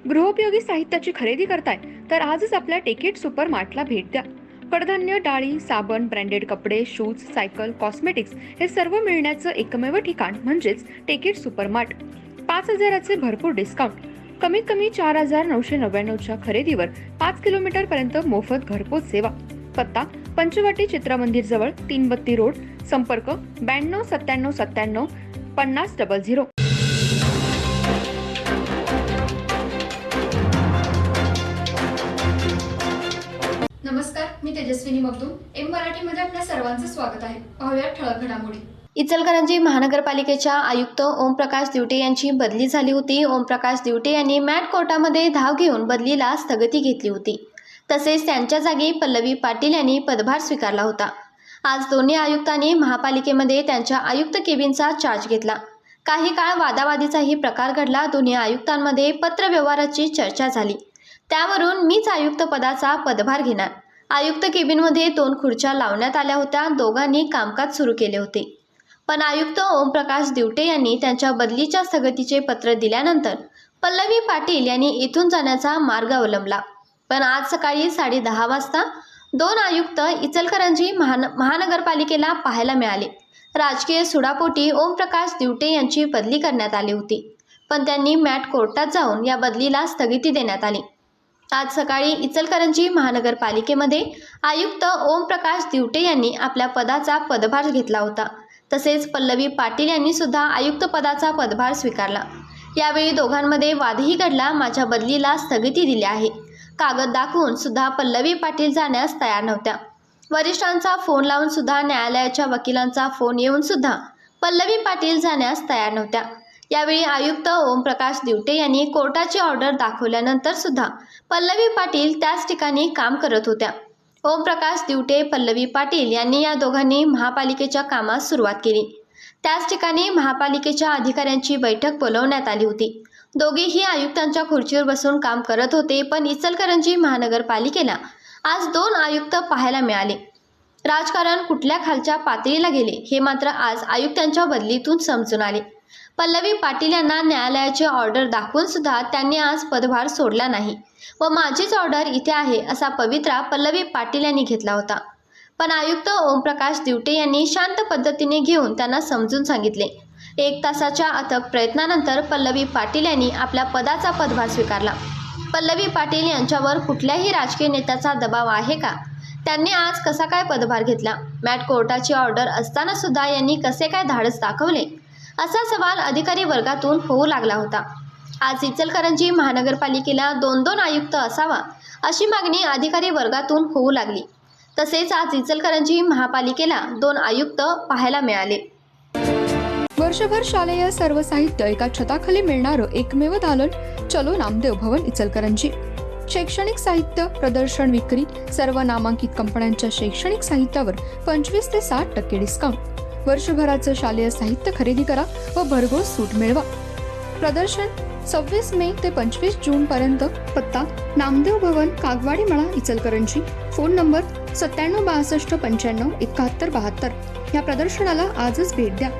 गृहोपयोगी साहित्याची खरेदी करताय तर आजच आपल्या टेकेट सुपर मार्टला भेट द्या. कडधान्य, डाळी, साबण, ब्रँडेड कपडे, शूज, सायकल, कॉस्मेटिक्स हे सर्व मिळण्याचं एकमेव ठिकाण म्हणजेच टेकेट सुपर मार्ट. 5,000चे भरपूर डिस्काउंट. कमीत कमी 4,999च्या खरेदीवर 5 किलोमीटर पर्यंत मोफत घरपोच सेवा. पत्ता पंचवटी चित्रमंदिर जवळ, 332 रोड. संपर्क 929797 5000. नमस्कार, मी तेजस्विनी मगदूम. एम मराठीमध्ये आपल्या सर्वांचं स्वागत आहे. पाहूया ठळक घडामोडी. इचलकरंजी महानगरपालिकेच्या आयुक्त ओमप्रकाश दिवटे यांची बदली झाली होती. ओमप्रकाश दिवटे यांनी मॅट कोर्टामध्ये धाव घेऊन बदलीला स्थगिती घेतली होती. तसेच त्यांच्या जागी पल्लवी पाटील यांनी पदभार स्वीकारला होता. आज दोन्ही आयुक्तांनी महापालिकेमध्ये त्यांच्या आयुक्त केबिनचा चार्ज घेतला. काही काळ वादावादीचाही प्रकार घडला. दोन्ही आयुक्तांमध्ये पत्रव्यवहाराची चर्चा झाली. त्यावरून मीच आयुक्त पदाचा पदभार घेणार. आयुक्त केबिनमध्ये 2 खुर्च्या लावण्यात आल्या होत्या. दोघांनी कामकाज सुरू केले होते. पण आयुक्त ओमप्रकाश दिवटे यांनी त्यांच्या बदलीच्या स्थगितीचे पत्र दिल्यानंतर पल्लवी पाटील यांनी इथून जाण्याचा मार्ग अवलंबला. पण आज सकाळी 10:30 वाजता 2 आयुक्त इचलकरंजी महानगरपालिकेला पाहायला मिळाले. राजकीय सुडापोटी ओमप्रकाश दिवटे यांची बदली करण्यात आली होती. पण त्यांनी मॅट कोर्टात जाऊन या बदलीला स्थगिती देण्यात आली. आज सकाळी इचलकरंजी महानगरपालिकेमध्ये आयुक्त ओमप्रकाश दिवटे यांनी आपल्या पदाचा पदभार घेतला होता. तसेच पल्लवी पाटील यांनी सुद्धा आयुक्त पदाचा पदभार स्वीकारला. यावेळी दोघांमध्ये वादही घडला. माझ्या बदलीला स्थगिती दिली आहे. कागद दाखवून सुद्धा पल्लवी पाटील जाण्यास तयार नव्हत्या. वरिष्ठांचा फोन लावून सुद्धा, न्यायालयाच्या वकिलांचा फोन येऊन सुद्धा पल्लवी पाटील जाण्यास तयार नव्हत्या. यावेळी आयुक्त ओमप्रकाश दिवटे यांनी कोर्टाची ऑर्डर दाखवल्यानंतर सुद्धा पल्लवी पाटील त्याच ठिकाणी काम करत होत्या. ओमप्रकाश दिवटे, पल्लवी पाटील यांनी या दोघांनी महापालिकेच्या कामास सुरुवात केली. त्याच ठिकाणी महापालिकेच्या अधिकाऱ्यांची बैठक बोलवण्यात आली होती. दोघेही आयुक्तांच्या खुर्चीवर बसून काम करत होते. पण इचलकरंजी महानगरपालिकेला आज 2 आयुक्त पाहायला मिळाले. राजकारण कुठल्या खालच्या पातळीला गेले हे मात्र आज आयुक्तांच्या बदलीतून समजून आले. पल्लवी पाटील यांना न्यायालयाची ऑर्डर दाखवून सुद्धा त्यांनी आज पदभार सोडला नाही व माझीच ऑर्डर इथे आहे असा पवित्रा पल्लवी पाटील यांनी घेतला होता. पण आयुक्त ओमप्रकाश दिवटे यांनी शांत पद्धतीने घेऊन त्यांना समजून सांगितले. 1 तासाच्या अथक प्रयत्नानंतर पल्लवी पाटील यांनी आपल्या पदाचा पदभार स्वीकारला. पल्लवी पाटील यांच्यावर कुठल्याही राजकीय नेत्याचा दबाव आहे का? त्यांनी आज कसा काय पदभार घेतला? मॅट कोर्टाची ऑर्डर असताना सुद्धा यांनी कसे काय धाडस दाखवले? असा सवाल अधिकारी वर्गातून होऊ लागला होता. आज इचलकरंजी महानगरपालिकेला 2-2 आयुक्त असावा अशी मागणी अधिकारी वर्गातून होऊ लागली. तसेच आज इचलकरंजी महापालिकेला 2 आयुक्त पाहायला मिळाले. वर्षभर शालेय सर्व साहित्य एका छताखाली मिळणारं एकमेव दालन चलो नामदेव भवन इचलकरंजी. शैक्षणिक साहित्य, प्रदर्शन, विक्री, सर्व नामांकित कंपन्यांच्या शैक्षणिक साहित्यावर 25 ते 60% डिस्काउंट. वर्षभराचं शालेय साहित्य खरेदी करा व भरघोस सूट मिळवा. प्रदर्शन 26 मे ते 25 जून पर्यंत. पत्ता नामदेव भवन, कागवाडी मळा, इचलकरंजी. Phone number 97 62 95 71 72. या प्रदर्शनाला आजच भेट द्या.